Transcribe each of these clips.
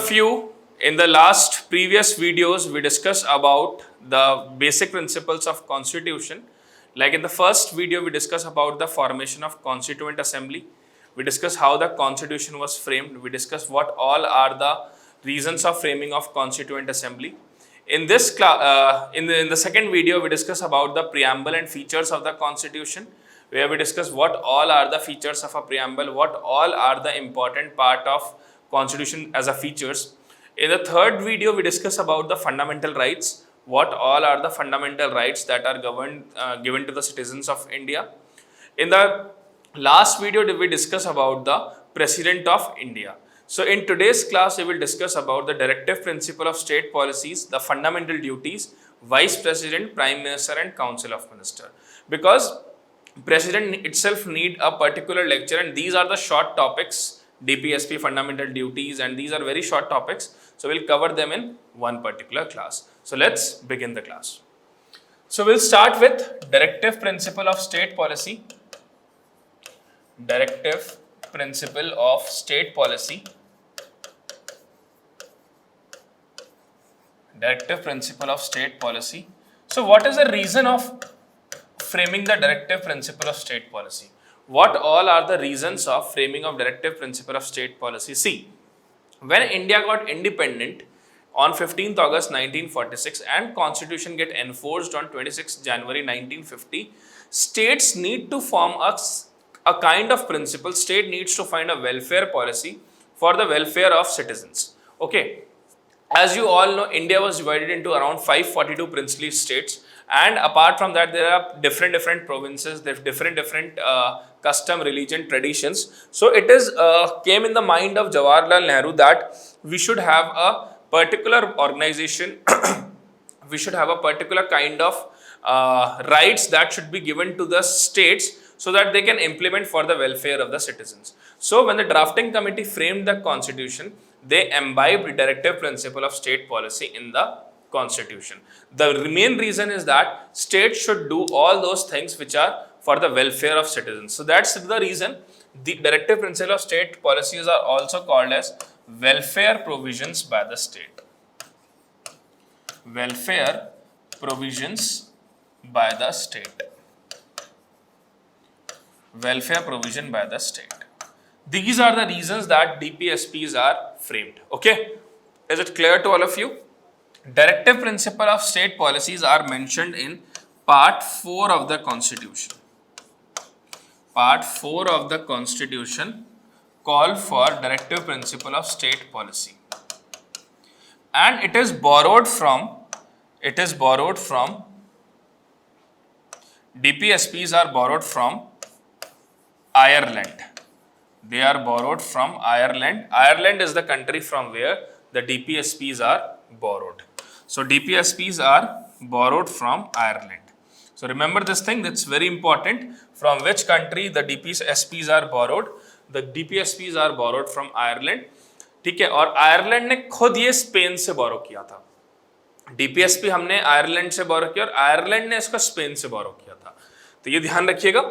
of you, in the last previous videos, we discussed about the basic principles of constitution. Like in the first video, we discussed about the formation of constituent assembly. We discussed how the constitution was framed. We discussed what all are the reasons of framing of constituent assembly. In this in the second video, we discuss about the preamble and features of the constitution, where we discuss what all are the features of a preamble, what all are the important part of constitution as a features. In the third video, we discuss about the fundamental rights, what all are the fundamental rights that are given to the citizens of India. In the last video, we discuss about the President of India. So in today's class, we will discuss about the directive principle of state policies, the fundamental duties, Vice President, Prime Minister and Council of Minister. Because President itself need a particular lecture, and these are the short topics, DPSP, fundamental duties, and these are very short topics. So we'll cover them in one particular class. So let's begin the class. So we'll start with directive principle of state policy. Directive principle of state policy. Directive principle of state policy. So what is the reason of framing the directive principle of state policy? What all are the reasons of framing of directive principle of state policy? See, when India got independent on 15th August 1946 and constitution get enforced on 26th January 1950, states need to form a kind of principle. State needs to find a welfare policy for the welfare of citizens. Okay. As you all know, India was divided into around 542 princely states, and apart from that, there are different provinces, there are different custom, religion, traditions. So it is came in the mind of Jawaharlal Nehru that we should have a particular organization, we should have a particular kind of rights that should be given to the states so that they can implement for the welfare of the citizens. So when the drafting committee framed the constitution, they imbibed the directive principle of state policy in the constitution. The main reason is that states should do all those things which are for the welfare of citizens. So that's the reason the directive principle of state policies are also called as welfare provisions by the state. Welfare provisions by the state. Welfare provision by the state. These are the reasons that DPSPs are framed. Okay, is it clear to all of you? Directive principle of state policies are mentioned in part 4 of the constitution. Part 4 of the constitution call for directive principle of state policy, and it is borrowed from DPSPs are borrowed from Ireland. They are borrowed from Ireland. Ireland is the country from where the DPSPs are borrowed. So DPSPs are borrowed from Ireland. So remember this thing, that's very important. From which country the DPSPs are borrowed? The DPSPs are borrowed from Ireland. ठीक है, और Ireland ने खुद ये Spain से बोरो किया था. DPSP हमने आयरलैंड से बोरो किया और आयरलैंड ने इसको स्पेन से बोरो किया था. तो ये ध्यान रखिएगा.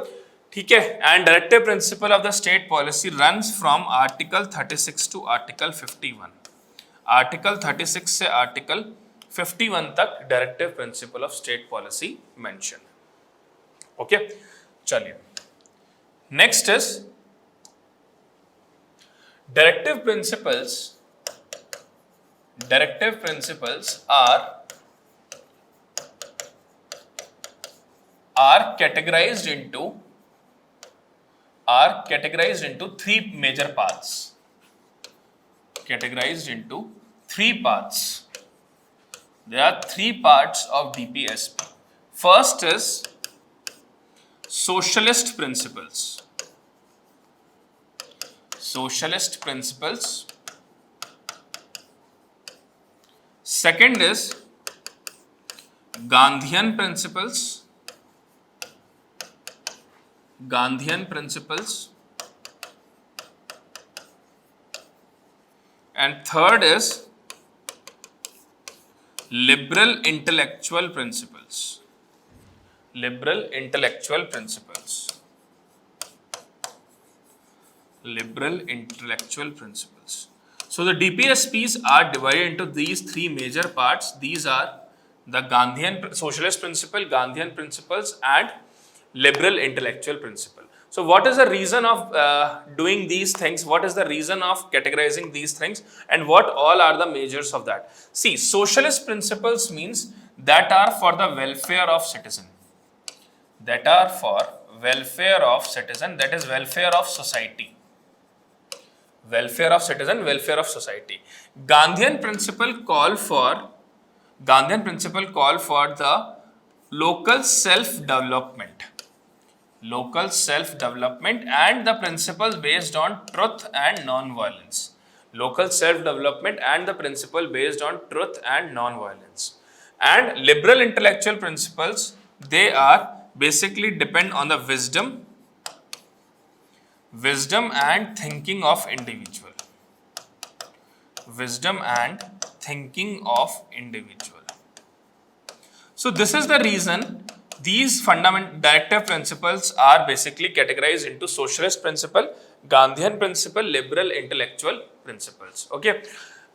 ठीक है, and directive principle of the state policy runs from article 36 to article 51. Article 36 से आर्टिकल 51 तक directive principle of state policy mention. Okay, चलिए next is directive principles. Directive principles are categorized into three major parts. Categorized into three parts. There are three parts of DPSP. First is socialist principles. Socialist principles. Second is Gandhian principles. Gandhian principles. And third is liberal intellectual principles. Liberal intellectual principles. Liberal intellectual principles. So the DPSPs are divided into these three major parts. These are the Gandhian socialist principle, Gandhian principles, and liberal intellectual principle. So what is the reason of doing these things? What is the reason of categorizing these things? And what all are the measures of that? See, socialist principles means that are for the welfare of citizen. That are for welfare of citizen, that is welfare of society. Welfare of citizen, welfare of society. Gandhian principle call for the local self-development. Local self-development and the principle based on truth and non-violence. Local self-development and the principle based on truth and non-violence. And liberal intellectual principles, they are basically depend on the wisdom and thinking of individual. Wisdom and thinking of individual. So this is the reason these fundamental directive principles are basically categorized into socialist principle, Gandhian principle, liberal intellectual principles. Okay,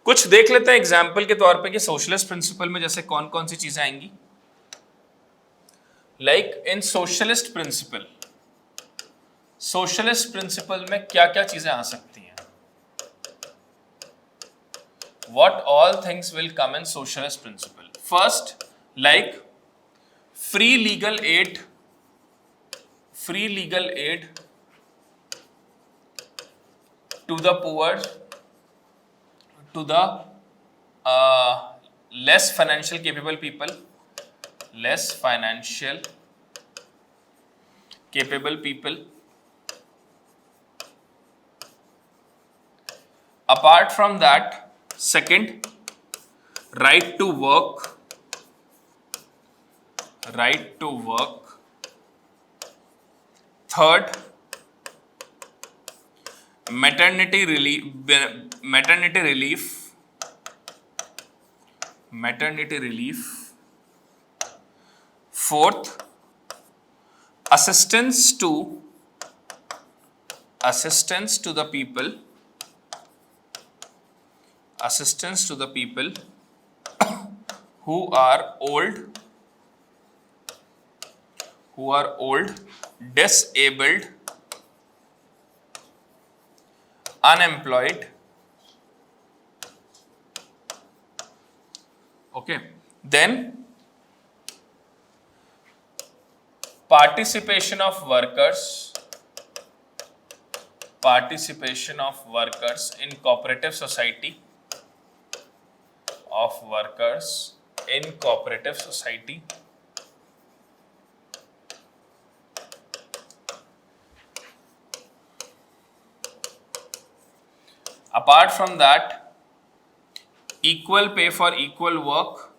कुछ देख लेते हैं example के तौर पे कि socialist principal में जैसे कौन कौन सी चीजें आएंगी. लाइक इन सोशलिस्ट प्रिंसिपल में क्या क्या चीजें आ सकती हैं? What all things will come in socialist principle? First, like free legal aid to the poor, to the less financial capable people, Apart from that, second, right to work. Third, maternity relief. Fourth, assistance to the people who are old, disabled, unemployed. Okay, then participation of workers in cooperative society. Apart from that, equal pay for equal work.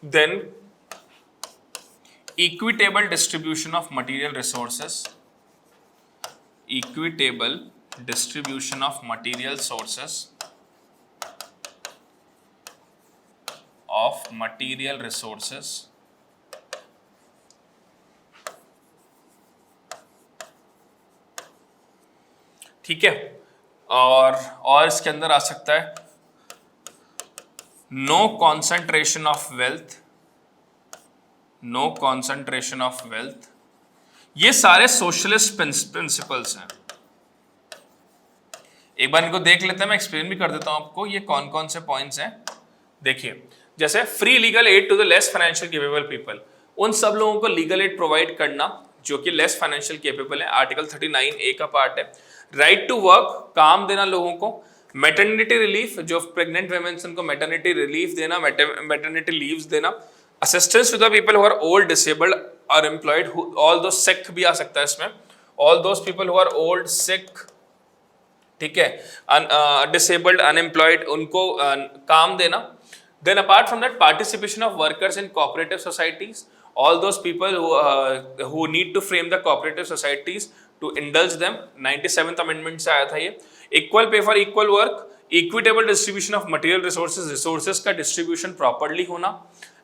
Then equitable distribution of material resources. ठीक है, और इसके अंदर आ सकता है no concentration of wealth. ये सारे socialist principles हैं. एक बार इनको देख लेते हैं, मैं एक्सप्लेन भी कर देता हूं आपको ये कौन कौन से पॉइंट्स हैं. देखिए, जैसे free legal aid to the less financial capable people, उन सब लोगों को लीगल एड प्रोवाइड करना जो कि लेस फाइनेंशियल केपेबल है, आर्टिकल 39A का पार्ट है. राइट टू वर्क, काम देना लोगों को. मैटरनिटी रिलीफ, जो प्रेग्नेंट वुमेन्स उनको मैटरनिटी रिलीफ देना, मैटरनिटी लीव्स देना. Assistance to the people who are old, disabled, unemployed, all those sick भी आ सकता है इसमें, all those people who are old, sick, ठीक है, डिसेबल्ड, अनएम्प्लॉयड, उनको काम देना. Then apart from that, participation of workers in cooperative societies, all those people who need to frame the cooperative societies to indulge them. 97th amendment से आया था ये. Equal pay for equal work, equitable distribution of material resources, resources का distribution properly होना,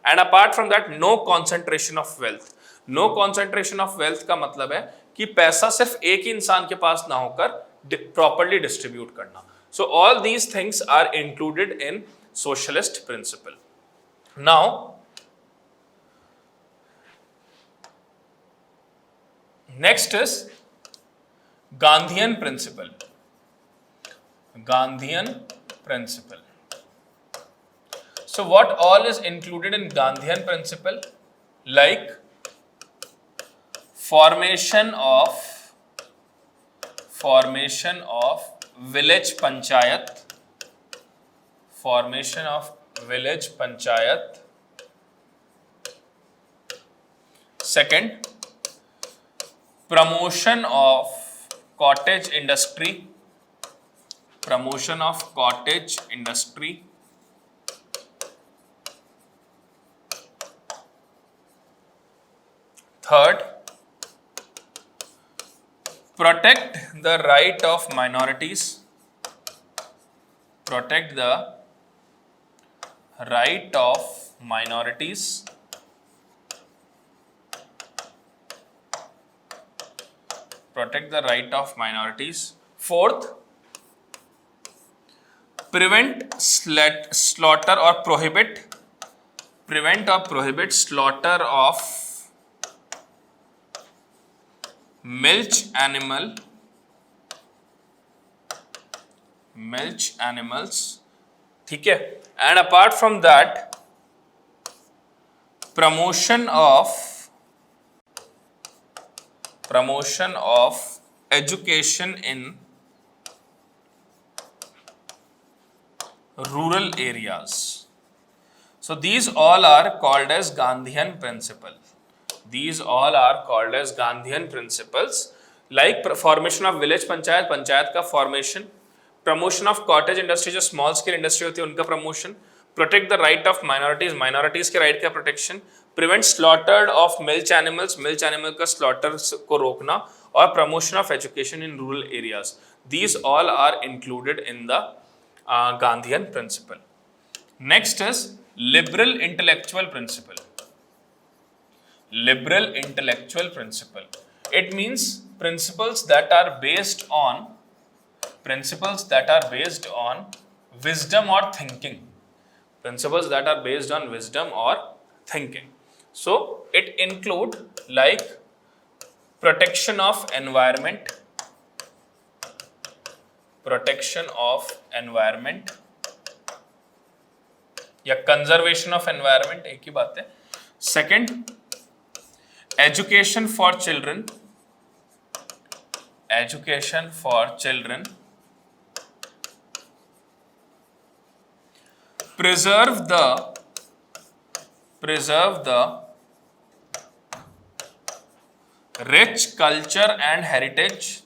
and apart from that no concentration of wealth. No concentration of wealth का मतलब है कि पैसा सिर्फ एक ही इंसान के पास ना होकर प्रॉपरली डिस्ट्रीब्यूट करना। So all these things are included in socialist principle. Now next is Gandhian principle. Gandhian principle. So what all is included in Gandhian principle? Like formation of village panchayat, formation of village panchayat. Second, promotion of cottage industry, promotion of cottage industry. Third, protect the right of minorities, protect the right of minorities. Protect the right of minorities. Fourth, prevent slaughter or prohibit slaughter of milch animals, ठीक है। And apart from that, promotion of education in rural areas. So these all are called as Gandhian principle. These all are called as Gandhian principles, like formation of village panchayat, panchayat का formation, promotion of cottage industry, जो small scale industry होती है उनका promotion, protect the right of minorities, minorities के right का protection, prevent slaughter of milch animals, milch animal का slaughter को रोकना, और promotion of education in rural areas. These all are included in the Gandhian principle. Next is liberal intellectual principle. Liberal intellectual principle. It means principles that are based on wisdom or thinking. Principles that are based on wisdom or thinking. So it include like protection of environment, या conservation of environment, एक ही बात है। Second, education for children, preserve the rich culture and heritage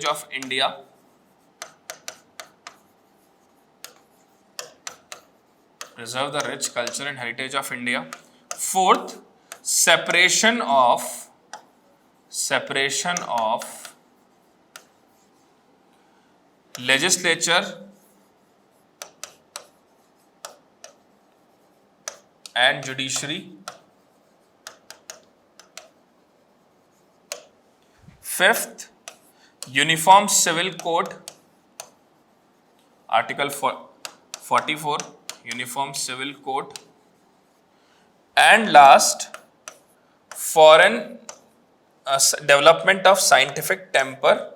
of India. Preserve the rich culture and heritage of India. Fourth, separation of legislature and judiciary. Fifth, Uniform Civil Code, Article 44, Uniform Civil Code. And last, foreign development of scientific temper,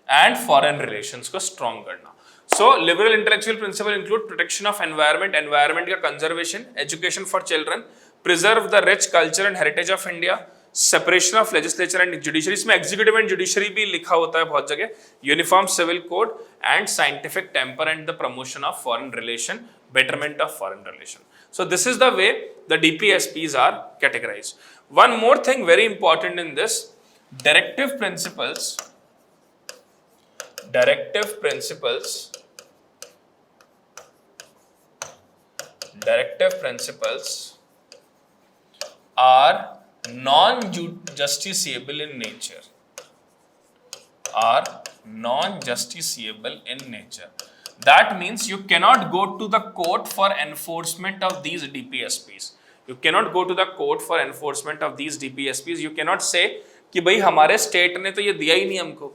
and foreign relations को strong करना. So liberal intellectual principle include protection of environment का conservation, education for children, preserve the rich culture and heritage of India, separation of legislature and judiciary. इसमें executive and judiciary भी लिखा होता है बहुत जगह, uniform civil code and scientific temper and the promotion of foreign relation, betterment of foreign relation. So this is the way the DPSPs are categorized. One more thing very important in this, directive principles directive principles are non-justiciable in nature. Are non-justiciable in nature. That means you cannot go to the court for enforcement of these DPSPs. You cannot go to the court for enforcement of these DPSPs. You cannot say कि भाई हमारे state ने तो ये दिया ही नहीं हमको.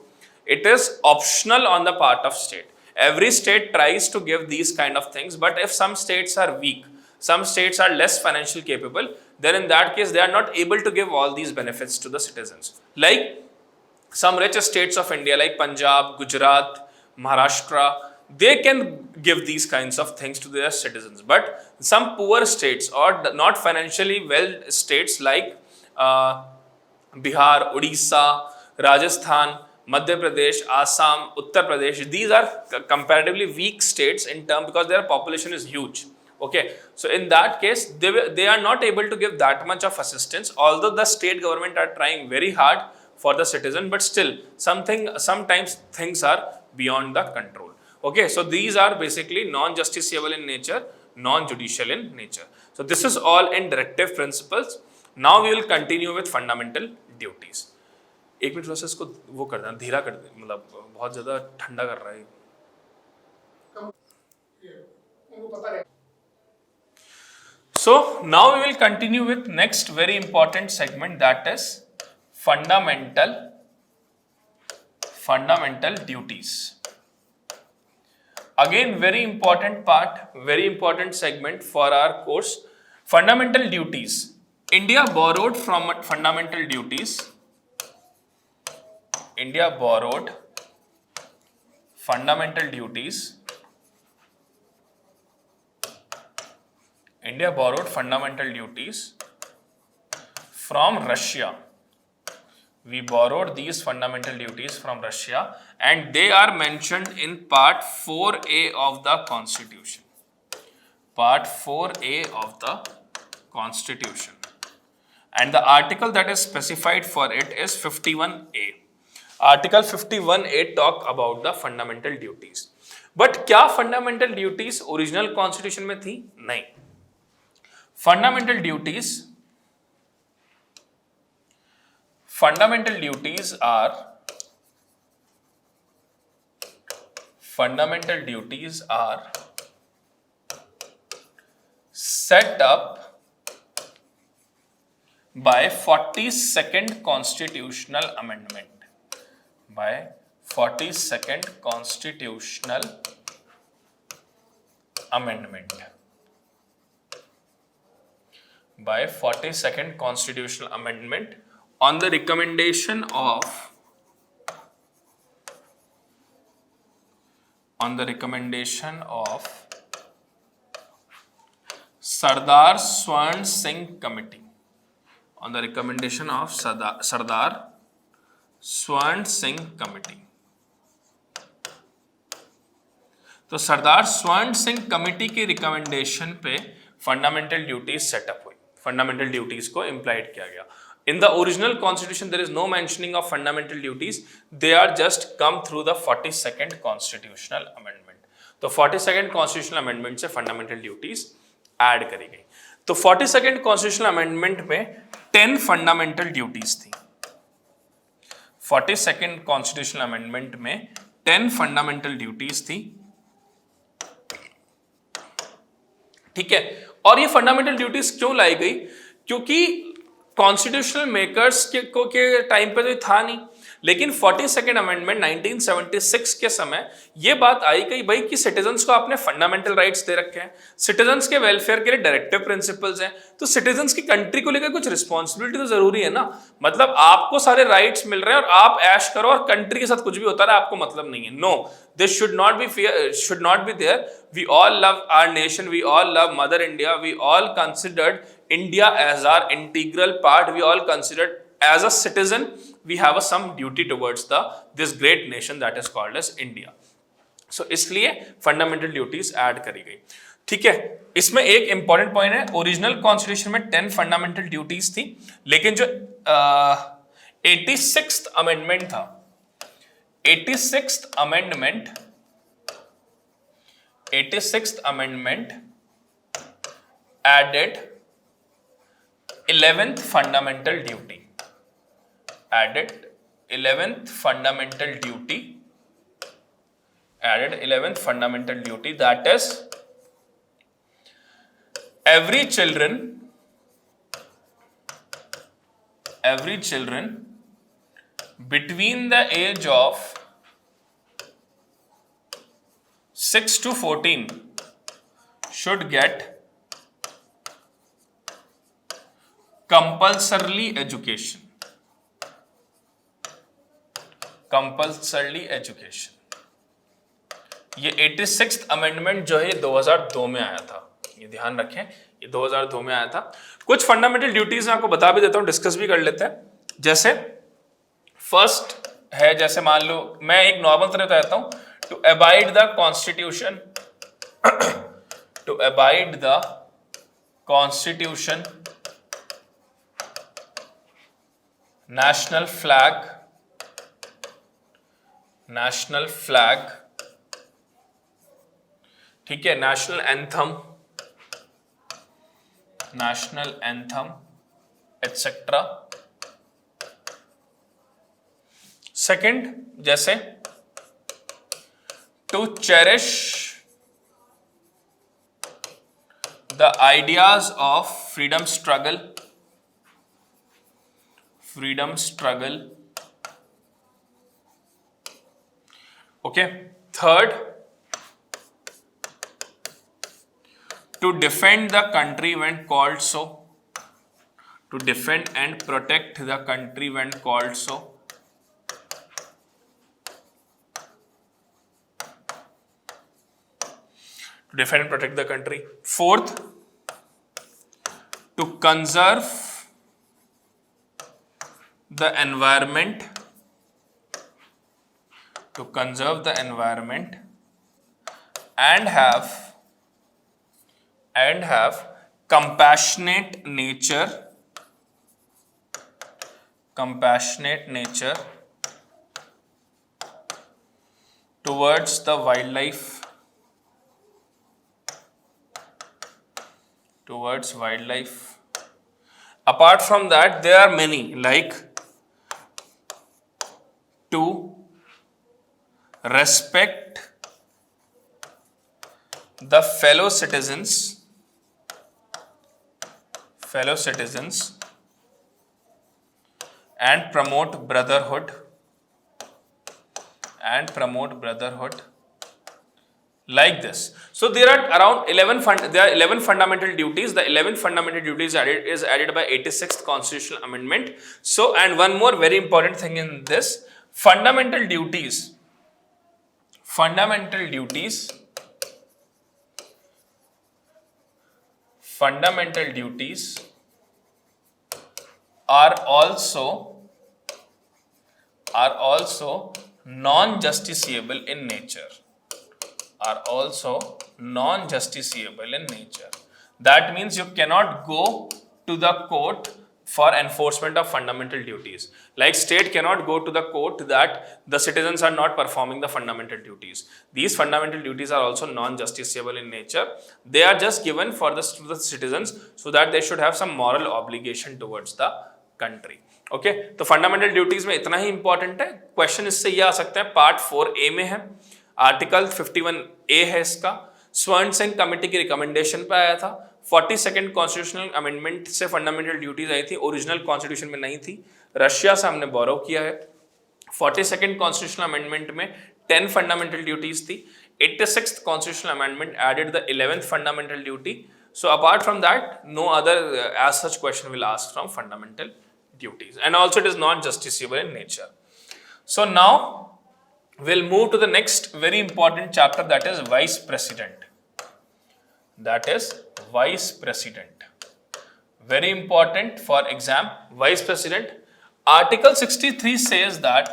It is optional on the part of state. Every state tries to give these kind of things, but if some states are weak, some states are less financially capable, then in that case they are not able to give all these benefits to the citizens. Like some rich states of India like Punjab, Gujarat, Maharashtra, they can give these kinds of things to their citizens. But some poor states or not financially well states like Bihar, Odisha, Rajasthan, Madhya Pradesh, Assam, Uttar Pradesh, these are comparatively weak states in terms because their population is huge. Okay, so in that case, they are not able to give that much of assistance, although the state government are trying very hard for the citizen, but still sometimes things are beyond the control. Okay, so these are basically non-justiciable in nature, non-judicial in nature. So this is all in directive principles. Now we will continue with fundamental duties. एक minute process को वो कर देना, धीरा कर दे, मतलब बहुत ज़्यादा ठंडा कर रहा है. So now we will continue with next very important segment, that is fundamental duties. Again, very important part, very important segment for our course. Fundamental duties. India borrowed from fundamental duties. India borrowed fundamental duties. India borrowed fundamental duties from Russia. We borrowed these fundamental duties from Russia, and they are mentioned in part 4A of the Constitution. Part 4A of the Constitution. And the article that is specified for it is 51A. Article 51A talk about the fundamental duties. But क्या fundamental duties original Constitution में थी? नहीं. Fundamental duties are set up by 42nd Constitutional Amendment. By 42nd Constitutional Amendment. By 42nd Constitutional Amendment on the recommendation of Sardar Swan Singh Committee. On the recommendation of Sardar Swan Singh Committee. तो सरदार स्वर्ण Singh committee की recommendation पे fundamental duties setup हुई, fundamental duties को implied किया गया. In the original constitution, there is no mentioning of fundamental duties. They are just come through the 42nd constitutional amendment. तो 42nd constitutional amendment से fundamental duties add करी गई. तो 42nd constitutional amendment में 10 fundamental duties थी. 42nd constitutional amendment में 10 fundamental duties थी. ठीक है, और ये फंडामेंटल ड्यूटीज क्यों लाई गई? क्योंकि कॉन्स्टिट्यूशनल मेकर्स के टाइम पे तो ये था नहीं, लेकिन 42nd अमेंडमेंट 1976 के समय ये बात आई कि भाई कि सिटीजन्स को आपने फंडामेंटल राइट्स दे रखे हैं, सिटीजन्स के वेलफेयर के लिए डायरेक्टिव प्रिंसिपल्स हैं, तो सिटीजन्स की कंट्री को लेकर कुछ रिस्पॉन्सिबिलिटी तो जरूरी है ना. मतलब आपको सारे राइट्स मिल रहे हैं और आप ऐश करो और कंट्री के साथ कुछ भी होता है आपको मतलब नहीं है. No, this should not be there. We all love our nation, we all love Mother India, we all considered India as our integral part, we all considered as a citizen we have some duty towards this great nation that is called as India. So इसलिए fundamental duties add करी गई. ठीक है, इसमें एक important point है, original constitution में 10 fundamental duties थी, लेकिन जो 86th अमेंडमेंट था, 86th amendment added 11th fundamental duty. Added 11th fundamental duty. Added 11th fundamental duty, that is every children between the age of 6 to 14 should get compulsorily education. Compulsorily education. ये 86th amendment जो है ये 2002 में आया था, ये ध्यान रखें, ये 2002 में आया था। कुछ फंडामेंटल ड्यूटीज आपको बता भी देता हूं, डिस्कस भी कर लेते हैं। जैसे फर्स्ट है, जैसे मान लो मैं एक नॉर्मल तरह कहता हूं, to abide the constitution, to abide the constitution, national flag, national flag, ठीक है, national anthem, national anthem etcetera. Second, जैसे to cherish the ideas of freedom struggle, freedom struggle, okay. Third, to defend the country when called so, to defend and protect the country when called so, to defend and protect the country. Fourth, to conserve the environment, to conserve the environment and have compassionate nature, compassionate nature towards the wildlife, towards wildlife. Apart from that, there are many, like to respect the fellow citizens and promote brotherhood, like this. So there are around 11 fundamental duties. The 11th fundamental duty is added by 86th constitutional amendment. So, and one more very important thing in this, fundamental duties are also non-justiciable in nature. That means you cannot go to the court for enforcement of fundamental duties. Like state cannot go to the court that the citizens are not performing the fundamental duties. These fundamental duties are also non-justiciable in nature. They are just given for the citizens so that they should have some moral obligation towards the country. Okay, तो fundamental duties में इतना ही important है। Question इससे ये आ सकता है, part 4A में है, आर्टिकल 51A है इसका, स्वर्ण सिंह कमेटी की रिकमेंडेशन पे आया था। 42nd कॉन्स्टिट्यूशनल अमेंडमेंट से फंडामेंटल ड्यूटीज आई थी, ओरिजिनल कॉन्स्टिट्यूशन में नहीं थी, रशिया से हमने बोरो किया है। 42nd कॉन्स्टिट्यूशनल अमेंडमेंट में 10 फंडामेंटल ड्यूटीज थी। 86th constitutional amendment added the 11th fundamental duty. So apart from that, no other as such question will ask from fundamental duties, and also it is not justiciable in nature. So now we'll move to the next very important chapter, that is vice president. That is vice president. Very important for exam, vice president. Article 63 says that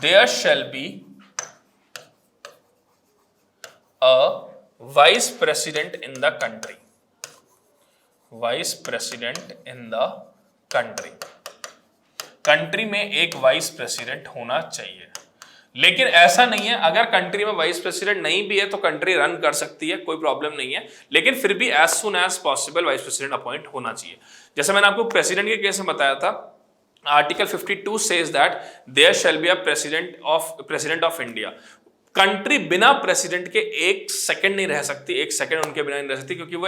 there shall be a vice president in the country. Vice president in the country. Country में एक vice president होना चाहिए, लेकिन ऐसा नहीं है, अगर country में वाइस प्रेसिडेंट नहीं भी है तो कंट्री रन कर सकती है, कोई प्रॉब्लम नहीं है, लेकिन फिर भी as soon as possible vice president appoint होना चाहिए। जैसे मैंने आपको प्रेसिडेंट के केस में बताया था, article 52 says that there shall be a president of India. Country बिना प्रेसिडेंट के एक सेकंड नहीं रह सकती, एक सेकंड उनके बिना नहीं रह सकती, क्योंकि वो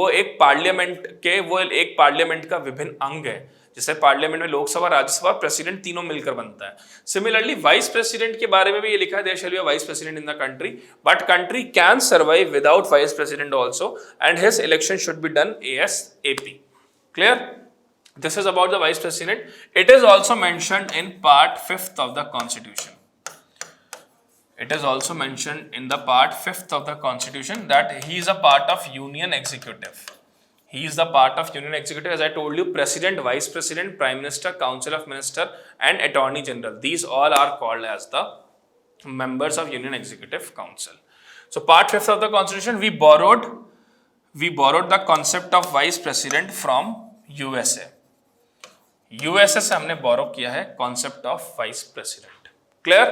एक पार्लियामेंट का विभिन्न अंग है। जैसे पार्लियामेंट में लोकसभा, राज्यसभा, प्रेसिडेंट तीनों मिलकर बनता है। सिमिलरली वाइस प्रेसिडेंट के बारे में भी ये लिखा है, there shall be a vice president in the country, but country can survive without vice president also and his election should be done ASAP। Clear? This is about the vice president. It is also mentioned in part 5th of the constitution. It is also mentioned in the part 5th of the constitution that he is a part of union executive. He is the part of union executive. As I told you, president, vice president, prime minister, council of minister and attorney general. These all are called as the members of union executive council. So part 5th of the constitution, we borrowed the concept of vice president from USA. USA से हमने बोरो किया है concept of vice president. Clear?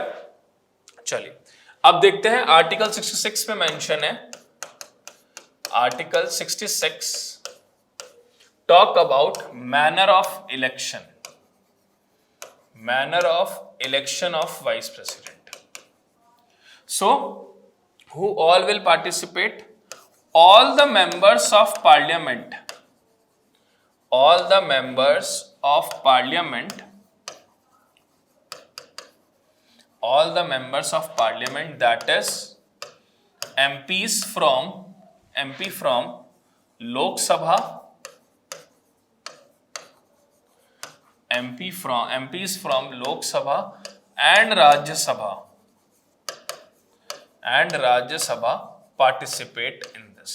चलिए अब देखते हैं article 66 में mention है, article 66 talk about manner of election of vice president. So who all will participate? All the members of parliament, all the members of parliament that is MPs from Lok Sabha, MPs from Lok Sabha and Rajya Sabha participate in this।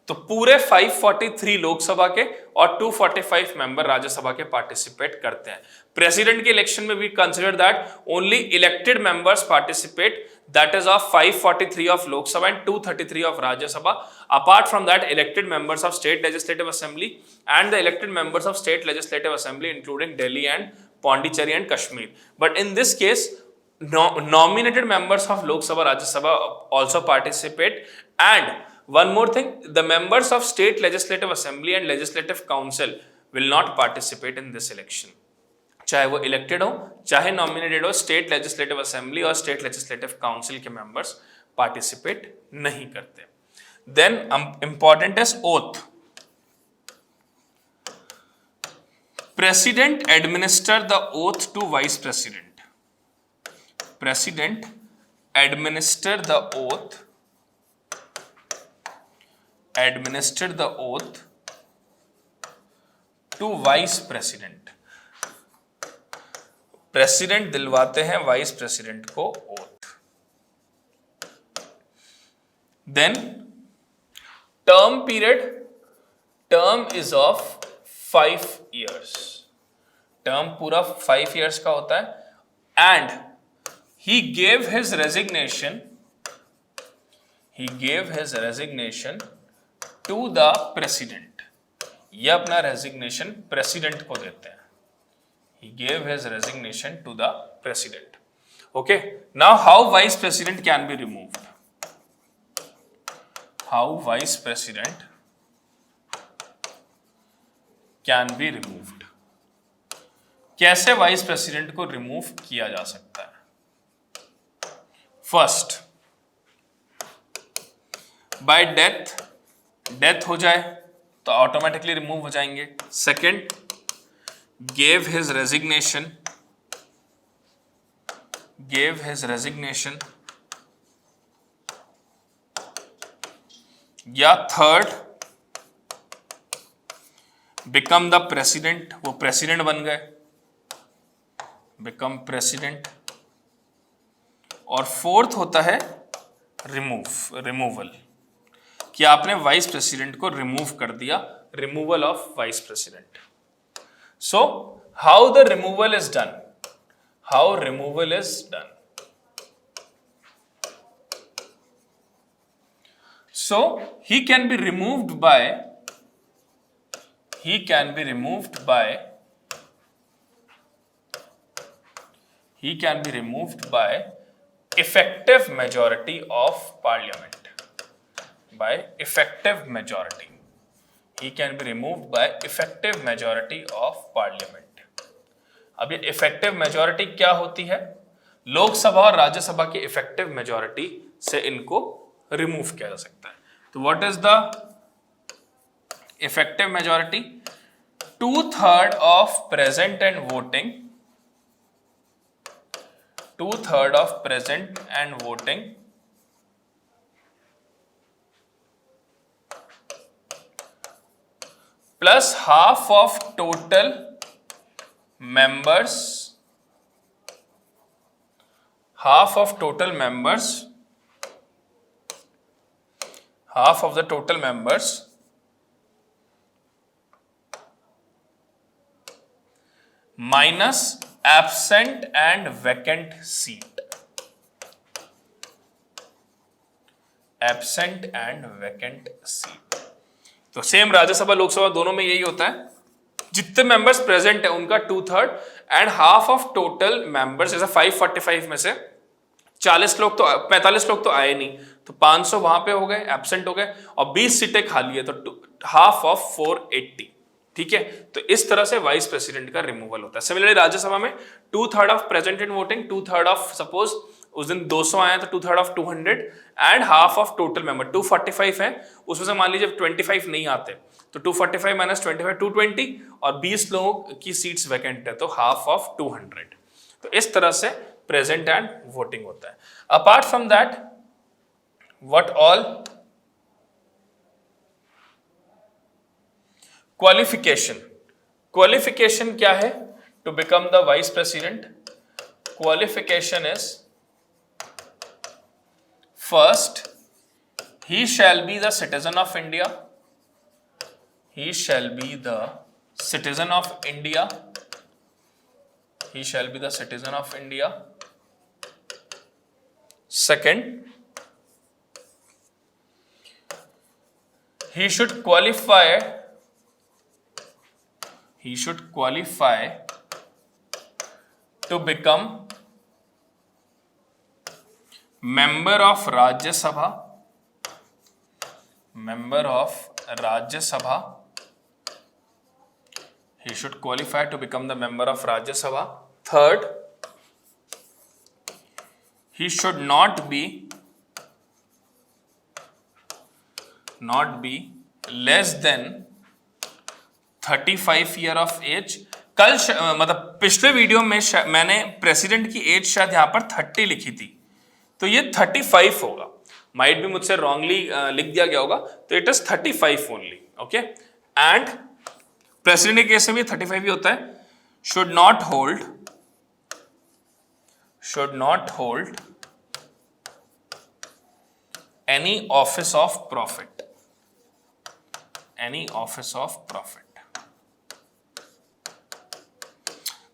तो पूरे 543 लोकसभा के और 245 member Rajya Sabha के participate करते हैं। President के election में we consider that only elected members participate, that is of 543 of Lok Sabha and 233 of Rajya Sabha. Apart from that elected members of state legislative assembly and the elected members of state legislative assembly including Delhi and Pondicherry and Kashmir. But in this case nominated members of Lok Sabha, Rajya Sabha also participate, and one more thing, the members of state legislative assembly and legislative council will not participate in this election। चाहे वो elected हो चाहे nominated हो, state legislative assembly और state legislative council के members participate नहीं करते। Then important is oath. President administer the oath to vice president. President administer the oath to vice president। President दिलवाते हैं वाइस प्रेसिडेंट को oath. Then term period, term is of 5 years। Term पूरा 5 years का होता है। And he gave his resignation to the president। ये अपना resignation president को देते हैं। he gave his resignation to the president। okay, now how vice president can be removed? How vice president can be removed? कैसे vice president को remove किया जा सकता है? फर्स्ट, बाय डेथ हो जाए तो ऑटोमेटिकली रिमूव हो जाएंगे। सेकंड, gave his resignation, या थर्ड, become the president, वो प्रेसिडेंट बन गए, become president। और फोर्थ होता है रिमूवल, कि आपने वाइस प्रेसिडेंट को रिमूव कर दिया, removal of vice president. So how the removal is done? So he can be removed by he can be removed by effective majority of parliament. By effective majority, he can be removed by effective majority of parliament. अब ये effective majority क्या होती है? लोकसभा और राज्यसभा की effective majority से इनको remove किया जा सकता है. तो what is the effective majority? 2/3 of present and voting, 2/3 of present and voting plus half of total members, half of the total members minus absent and vacant seat. Absent and vacant seat. तो same Rajya Sabha Lok Sabha दोनों में यही होता है, जितने members present है उनका 2/3 and half of total members. जैसे 545 में से 40 लोग तो 45 लोग तो आए नहीं, तो 500 वहां पे हो गए, एब्सेंट हो गए, और 20 सीटें खाली है, तो हाफ ऑफ 480. ठीक है, तो इस तरह से वाइस प्रेसिडेंट का रिमूवल होता है. सिमिलरली राज्यसभा में 2/3 of present in voting, 2/3 of, suppose उस दिन 200 आए तो 2/3 of 200 and half of total member. 245 है, उसमें से मान लीजिए 25 नहीं आते, तो 245 माइनस 25 220, और 20 लोगों की सीट्स वैकेंट है, तो हाफ ऑफ 200. तो इस तरह से प्रेजेंट एंड वोटिंग होता है. Apart from that, what all qualification. Qualification क्या है to become the vice president? Qualification is first, he shall be the citizen of India. He shall be the citizen of India. He shall be the citizen of India. Second, he should qualify. He should qualify to become member of Rajya Sabha. Member of Rajya Sabha. He should qualify to become the member of Rajya Sabha. Third, he should not be less than 35 year of age. कल मतलब पिछले video में मैंने president की as शायद यहां पर 30 लिखी थी, तो ये 35 होगा. माइट भी मुझसे रॉन्गली लिख दिया गया होगा, तो it is 35 only. Okay, and president के केस में भी 35 ही होता है. Should not hold any office of profit. Any office of profit.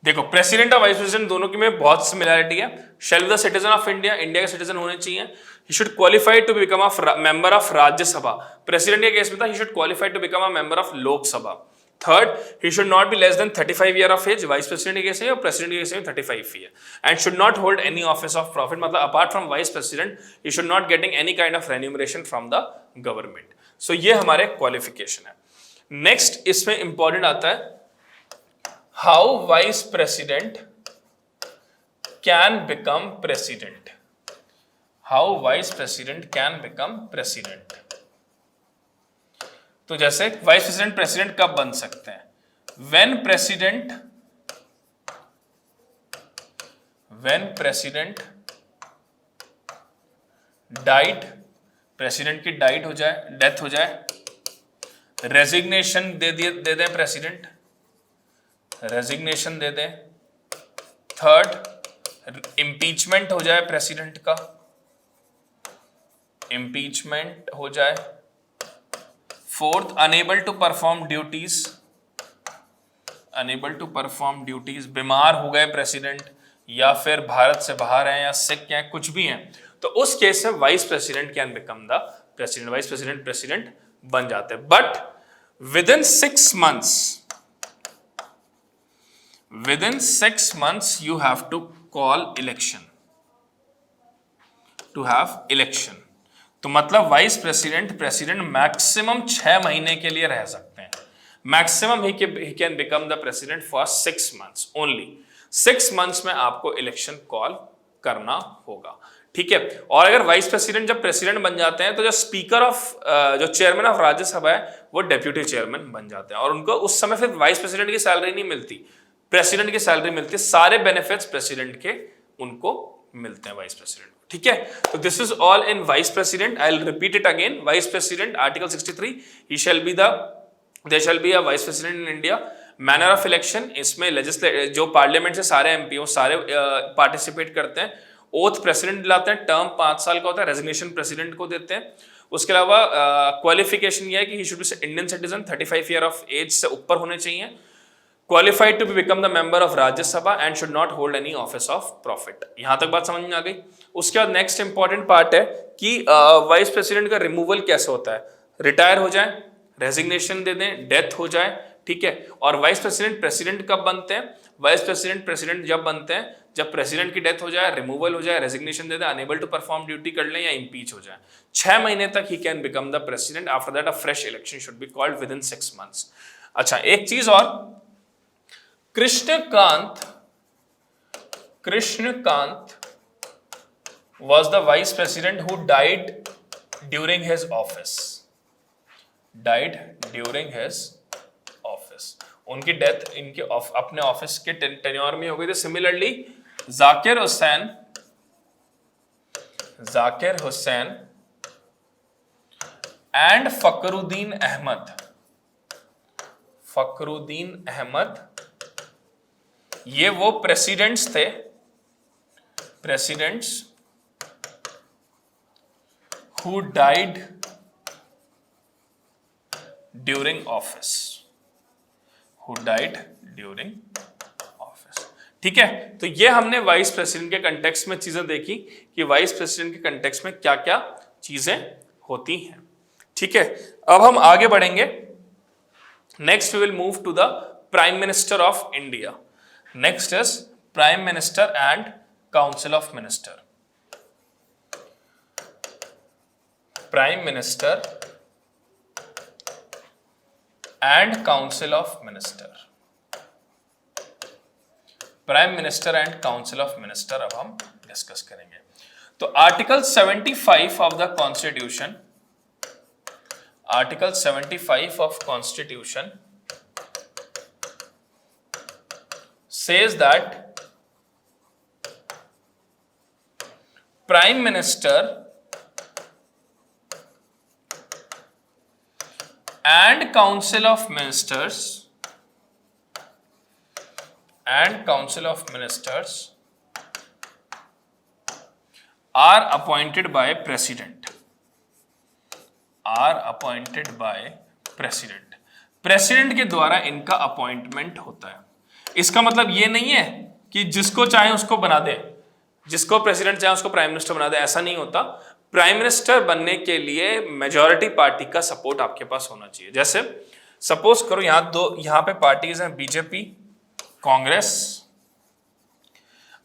देखो, प्रेसिडेंट और वाइस प्रेसिडेंट दोनों की में बहुत सिमिलरिटी है. Shall be the citizen of India, India के सिटीजन होने चाहिए. He should qualify to become a member of Rajya Sabha. President के केस में था he should qualify to become a member of Lok Sabha. Third, he should not be less than 35 year of age. Vice president के case में और president के case में 35 year. And should not hold any office of profit, मतलब apart from vice president he should not getting any kind of remuneration from the government. So ये हमारे qualification है. Next इसमें इंपॉर्टेंट आता है how vice president can become president. How vice president can become president. तो जैसे vice president president कब बन सकते हैं? when president died, प्रेसिडेंट की डाइट हो जाए, डेथ हो जाए, रेजिग्नेशन दे दें प्रेसिडेंट, रेजिग्नेशन दे दें. थर्ड, इम्पीचमेंट हो जाए प्रेसिडेंट का, इम्पीचमेंट हो जाए. Fourth, unable to perform duties, बीमार हो गए प्रेसिडेंट, या फिर भारत से बाहर हैं, या सिक हैं, कुछ भी हैं, तो उस केस में vice president can become the president. Vice president president बन जाते हैं. But within 6 months, you have to call election, to have election. तो मतलब वाइस प्रेसिडेंट प्रेसिडेंट मैक्सिमम 6 महीने के लिए रह सकते हैं। Maximum he can become the president for 6 months only. 6 months में आपको इलेक्शन कॉल करना होगा, ठीक है। और अगर वाइस प्रेसिडेंट जब प्रेसिडेंट बन जाते हैं तो जो स्पीकर ऑफ जो चेयरमैन ऑफ राज्यसभा है वो डेप्यूटी चेयरमैन बन जाते हैं, और उनको उस समय फिर वाइस प्रेसिडेंट की सैलरी नहीं मिलती, प्रेसिडेंट की सैलरी मिलती है। सारे बेनिफिट्स प्रेसिडेंट के उनको मिलते हैं वाइस प्रेसिडेंट, ठीक है। तो this is all in vice president. I will repeat it again. Vice president article 63, he shall be the there shall be a vice president in India. Manner of election, इसमें जो parliament से सारे MP सारे participate करते हैं। Oath president दिलाते हैं, term 5 साल का होता है, रेजिग्नेशन प्रेसिडेंट को देते हैं। उसके अलावा क्वालिफिकेशन ये है कि he should be Indian citizen, 35 year of age से ऊपर होने चाहिए, qualified to become the member of Rajya Sabha and should not hold any office of profit. यहां तक बात समझ में आ गई। उसके बाद नेक्स्ट इंपॉर्टेंट पार्ट है कि वाइस प्रेसिडेंट का रिमूवल कैसे होता है। रिटायर हो जाए, रेजिग्नेशन दे दें, डेथ हो जाए, ठीक है। और वाइस प्रेसिडेंट प्रेसिडेंट कब बनते हैं? वाइस प्रेसिडेंट प्रेसिडेंट जब बनते हैं जब प्रेसिडेंट की डेथ हो जाए, रिमूवल हो जाए, रेजिग्नेशन दे दे, अनेबल टू परफॉर्म ड्यूटी कर लें या इंपीच हो जाए। 6 महीने तक he can become the president. After that a fresh election should be called within 6 months. अच्छा, एक चीज और, Krishan Kant was the vice president who died during his office. उनकी डेथ इनके अपने ऑफिस के टेन्योर में हो गई थी। सिमिलरली जाकिर हुसैन एंड फखरुद्दीन अहमद, ये वो प्रेसिडेंट्स थे, who died during office, ठीक है। तो ये हमने वाइस प्रेसिडेंट के कंटेक्स्ट में चीजें देखी कि वाइस प्रेसिडेंट के कंटेक्स्ट में क्या क्या चीजें होती हैं, ठीक है। अब हम आगे बढ़ेंगे। Next we will move to the prime minister of India. Next is prime minister and council of minister. Prime minister and council of minister. Prime minister and council of minister अब हम डिस्कस करेंगे। तो article 75 of the constitution, article 75 of constitution says that prime minister and council of ministers are appointed by president, president के द्वारा इनका appointment होता है। इसका मतलब ये नहीं है कि जिसको चाहे उसको बना दे, जिसको प्रेसिडेंट चाहे उसको प्राइम मिनिस्टर बना दे, ऐसा नहीं होता। प्राइम मिनिस्टर बनने के लिए मेजॉरिटी पार्टी का सपोर्ट आपके पास होना चाहिए। जैसे सपोज करो यहाँ पे पार्टीज हैं, बीजेपी, कांग्रेस।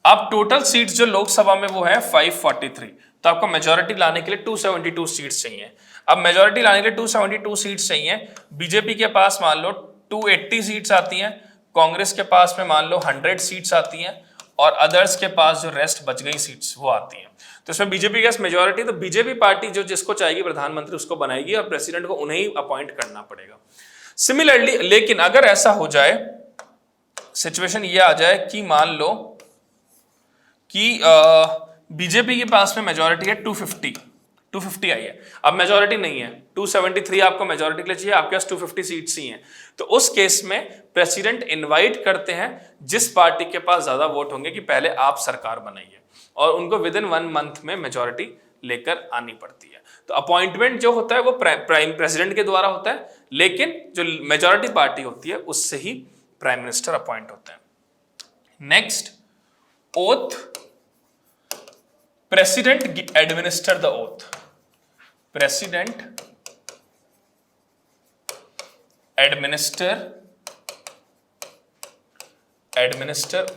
अब टोटल सीट्स जो लोकसभा में वो है 543, तो आपको मेजॉरिटी लाने के लिए 272 सीट्स चाहिए। अब मेजॉरिटी लाने के लिए 272 सीट्स चाहिए। बीजेपी के पास मान लो 280 सीट्स आती हैं, कांग्रेस के पास में मान लो 100 सीट्स आती हैं, और अदर्स के पास जो रेस्ट बच गई सीट्स वो आती हैं। तो इसमें बीजेपी के मेजॉरिटी, तो बीजेपी पार्टी जो जिसको चाहेगी प्रधानमंत्री उसको बनाएगी, और प्रेसिडेंट को उन्हें ही अपॉइंट करना पड़ेगा। सिमिलरली, लेकिन अगर ऐसा हो जाए, सिचुएशन ये आ जाए कि मान लो कि बीजेपी के पास में मेजॉरिटी है 250 आई है, अब मेजॉरिटी नहीं है, 273 आपको मेजॉरिटी के लिए चाहिए, आपके पास 250 सीट्स ही हैं। तो उस केस में प्रेसिडेंट इनवाइट करते हैं जिस पार्टी के पास ज्यादा वोट होंगे कि पहले आप सरकार बनाइए, और उनको विद इन 1 मंथ में मेजॉरिटी लेकर आनी पड़ती है। तो अपॉइंटमेंट जो होता है वो प्राइम प्रेसिडेंट के द्वारा होता है, लेकिन जो मेजॉरिटी पार्टी होती है उससे ही प्राइम मिनिस्टर अपॉइंट होते हैं। Next, oath. President administer the oath. President administer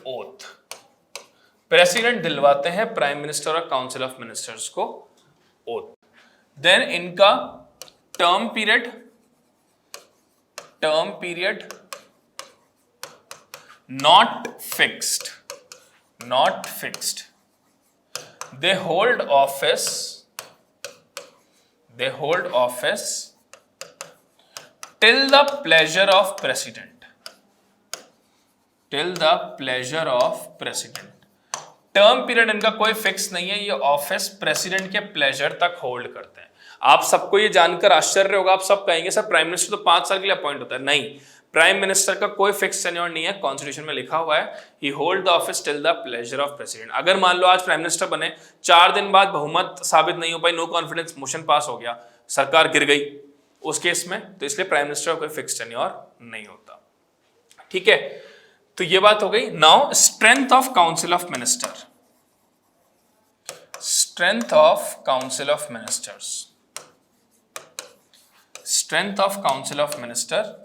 oath. President दिलवाते हैं प्राइम मिनिस्टर और काउंसिल ऑफ मिनिस्टर्स को ओथ। देन इनका term period not fixed, they hold office till the pleasure of president, term period इनका कोई fix नहीं है, ये ऑफिस प्रेसिडेंट के प्लेजर तक होल्ड करते हैं। आप सबको ये जानकर आश्चर्य होगा, आप सब कहेंगे सर प्राइम मिनिस्टर तो 5 साल के लिए अपॉइंट होता है। नहीं, प्राइम मिनिस्टर का कोई फिक्स टेन्योर नहीं है, कॉन्स्टिट्यूशन में लिखा हुआ है he hold the office till the pleasure of president. अगर मान लो आज प्राइम मिनिस्टर बने, 4 दिन बाद बहुमत साबित नहीं हो पाई, नो कॉन्फिडेंस मोशन पास हो गया, सरकार गिर गई उस केस में, तो इसलिए प्राइम मिनिस्टर का कोई फिक्स टेन्योर नहीं होता। ठीक है, तो ये बात हो गई। Now strength of council of minister, strength of council of ministers, strength of council of minister,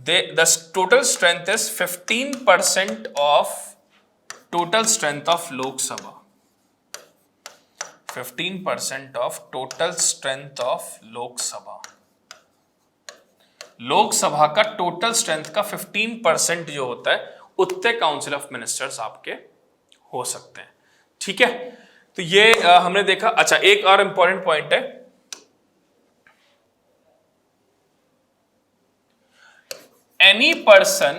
the total strength is 15% of total strength of Lok Sabha, 15% of total strength of Lok Sabha। लोक सभा का total strength का 15% जो होता है उतने council of ministers आपके हो सकते हैं। ठीक है, तो ये हमने देखा। अच्छा, एक और इंपॉर्टेंट पॉइंट है, any person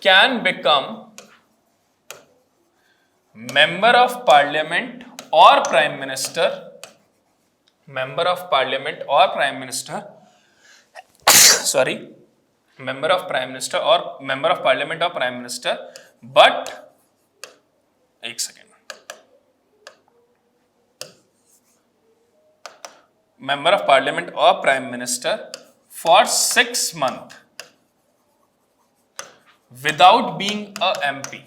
can become member of parliament or prime minister, member of parliament or prime minister sorry, member of prime minister or member of parliament or prime minister, but एक second, member of parliament or prime minister for 6 months without being a MP,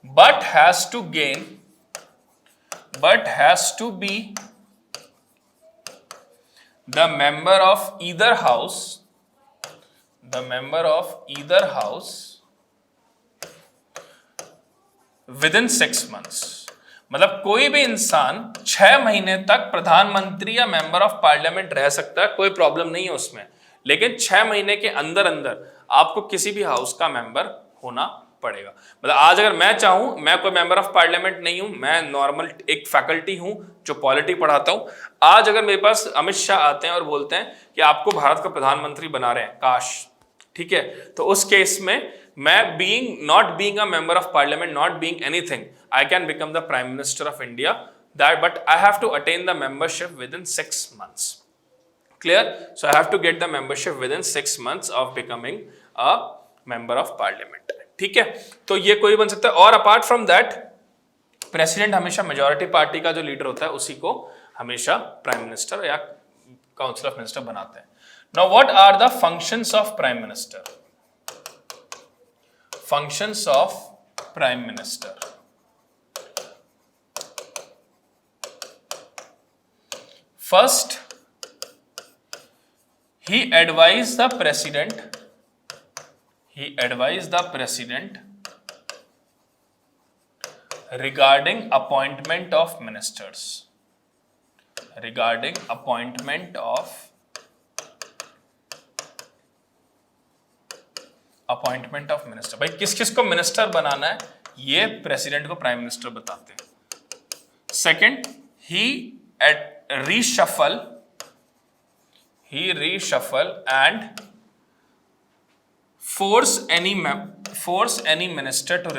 but has to be the member of either house, within 6 months। मतलब कोई भी इंसान 6 महीने तक प्रधानमंत्री या member of parliament रह सकता है, कोई प्रॉब्लम नहीं है उसमें, लेकिन 6 महीने के अंदर अंदर आपको किसी भी हाउस का मेंबर होना पड़ेगा। मतलब आज अगर मैं चाहूं, मैं कोई मेंबर ऑफ पार्लियामेंट नहीं हूं, मैं नॉर्मल एक फैकल्टी हूं जो पॉलिटी पढ़ाता हूं, आज अगर मेरे पास अमित शाह आते हैं और बोलते हैं कि आपको भारत का प्रधानमंत्री बना रहे हैं, काश, ठीक है, तो उस केस में मैं not being a member of parliament, not being anything, I can become the prime minister of India, but I have to attain the membership within 6 months. Clear? So I have to get the membership within 6 months of becoming a member of parliament. ठीक है, तो ये कोई बन सकता है। और apart from that, president हमेशा मेजॉरिटी पार्टी का जो लीडर होता है उसी को हमेशा प्राइम मिनिस्टर या काउंसिल ऑफ मिनिस्टर बनाते हैं। Now what are the functions of prime minister? Functions of prime minister. First, he advised the president regarding appointment of ministers, appointment of minister. भाई किस किस को मिनिस्टर बनाना है ये प्रेसिडेंट को प्राइम मिनिस्टर बताते हैं। Second, he reshuffle and force any minister to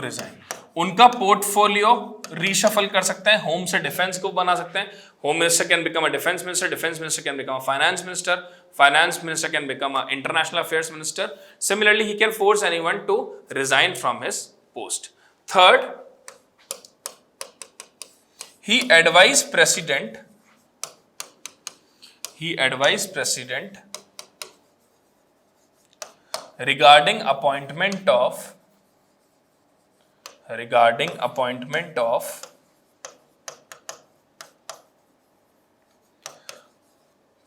resign. उनका पोर्टफोलियो रीशफल कर सकते हैं, होम से डिफेंस को बना सकते हैं, home minister can become a defence minister, defence minister can become a finance minister, finance minister can become a international affairs minister. Similarly he can force anyone to resign from his post. Third, he advised president regarding appointment of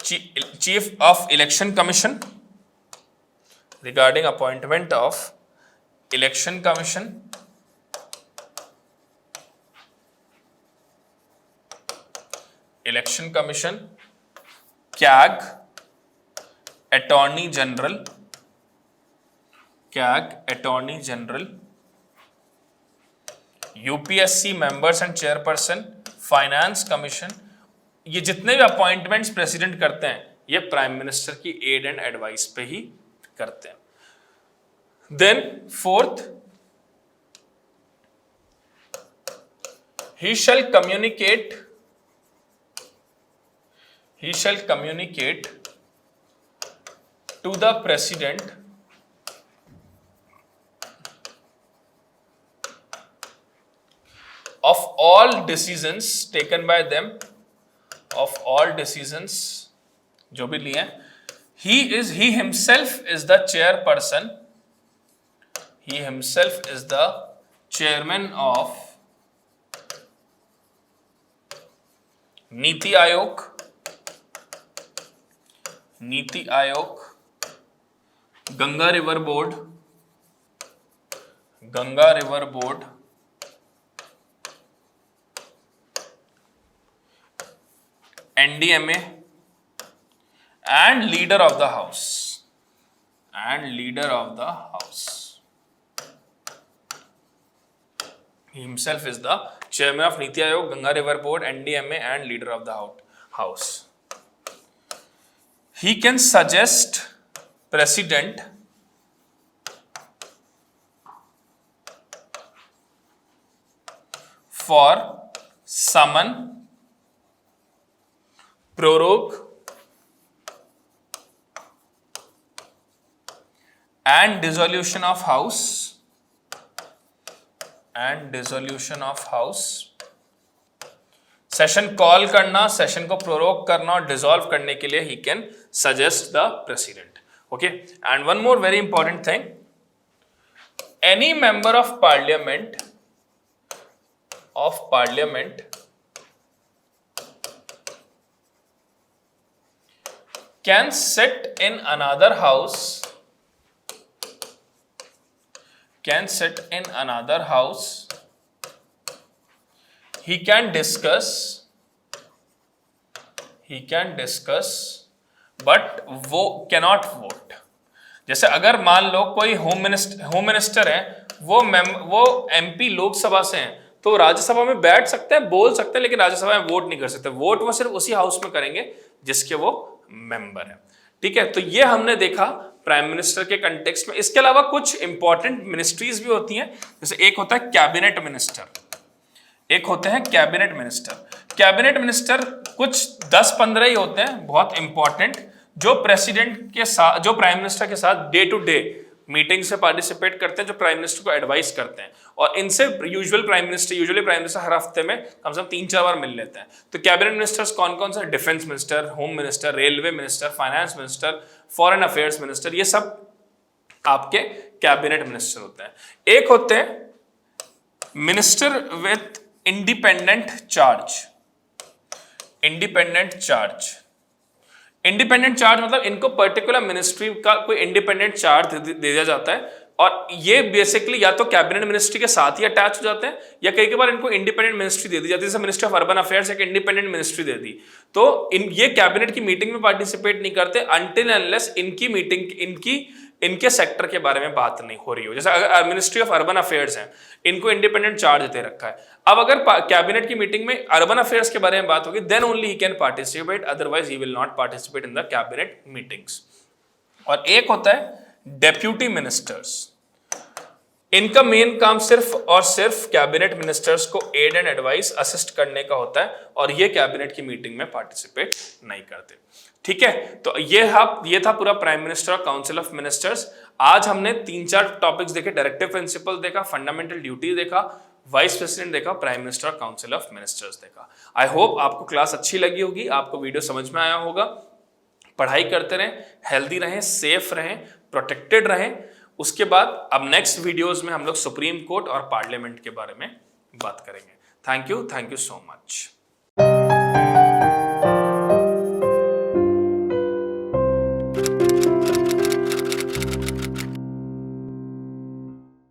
Chief of Election Commission, regarding appointment of Election Commission, CAG, Attorney General, UPSC members and chairperson, finance commission, ये जितने भी appointments president करते हैं ये prime minister की aid and advice पे ही करते हैं. Then fourth, he shall communicate to the president of all decisions taken by them, जो भी लिए हैं. he himself is the chairman of NITI Aayog, Ganga river board, NDMA, and leader of the house. He himself is the chairman of Niti Aayog, Ganga River Board, NDMA, and leader of the house. He can suggest president for summon, prorogue, and dissolution of house, session call करना, session को prorogue करना और dissolve करने के लिए he can suggest the president. Okay, and one more very important thing, any member of parliament can sit in another house, he can discuss, but वो cannot vote. जैसे अगर मान लो कोई होम मिनिस्टर है, वो MP लोकसभा से हैं, तो राज्यसभा में बैठ सकते हैं, बोल सकते हैं, लेकिन राज्यसभा में वोट नहीं कर सकते. वोट वो सिर्फ उसी हाउस में करेंगे जिसके वो मेंबर है. ठीक है, तो ये हमने देखा प्राइम मिनिस्टर के कंटेक्स्ट में. इसके अलावा कुछ इंपॉर्टेंट मिनिस्ट्रीज भी होती हैं, जैसे एक होता है कैबिनेट मिनिस्टर, कुछ 10-15 ही होते हैं बहुत इंपॉर्टेंट, जो प्राइम मिनिस्टर के साथ डे टू डे मीटिंग से पार्टिसिपेट करते हैं, जो प्राइम मिनिस्टर को एडवाइस करते हैं. और इनसे यूजुअली प्राइम मिनिस्टर हर हफ्ते में कम से कम 3-4 बार मिल लेते हैं. तो कैबिनेट मिनिस्टर्स कौन कौन से? Defence minister, home minister, railway minister, finance minister, foreign affairs minister, ये सब आपके कैबिनेट मिनिस्टर होते हैं. एक होते हैं मिनिस्टर विथ इंडिपेंडेंट चार्ज मतलब इनको पर्टिकुलर मिनिस्ट्री का कोई इंडिपेंडेंट चार्ज दे दिया जाता है, और ये बेसिकली या तो कैबिनेट मिनिस्ट्री के साथ ही अटैच हो जाते हैं, या कई बार इनको इंडिपेंडेंट मिनिस्ट्री दे दी जाती है. जैसे मिनिस्ट्री ऑफ अर्बन अफेयर्स एक इंडिपेंडेंट मिनिस्ट्री दे दी, तो ये कैबिनेट की मीटिंग में पार्टिसिपेट नहीं करते अनटिल अनलेस इनकी मीटिंग इनके सेक्टर के बारे में बात नहीं हो रही हो. जैसे अगर मिनिस्ट्री ऑफ अर्बन अफेयर्स है, इनको इंडिपेंडेंट चार्ज दे रखा है. अब अगर कैबिनेट की मीटिंग में अर्बन अफेयर्स के बारे में बात होगी, then only he can participate, otherwise he will not participate in the cabinet meetings. और एक होता है डेप्यूटी मिनिस्टर्स. इनका मेन काम सिर्फ और सिर्फ कैबिनेट मिनिस्टर्स को एड एंड एडवाइस असिस्ट करने का होता है, और ये कैबिनेट की मीटिंग में पार्टिसिपेट नहीं करते. ठीक है, तो ये था पूरा प्राइम मिनिस्टर और काउंसिल ऑफ मिनिस्टर्स. आज हमने 3-4 टॉपिक्स देखे. डायरेक्टिव प्रिंसिपल देखा, फंडामेंटल ड्यूटी देखा, वाइस प्रेसिडेंट देखा, प्राइम मिनिस्टर और काउंसिल ऑफ मिनिस्टर्स देखा. आई होप आपको क्लास अच्छी लगी होगी, आपको वीडियो समझ में आया होगा. पढ़ाई करते रहें, हेल्दी रहें, सेफ रहें, प्रोटेक्टेड रहें. उसके बाद अब नेक्स्ट वीडियोस में हम लोग सुप्रीम कोर्ट और पार्लियामेंट के बारे में बात करेंगे. Thank you so much.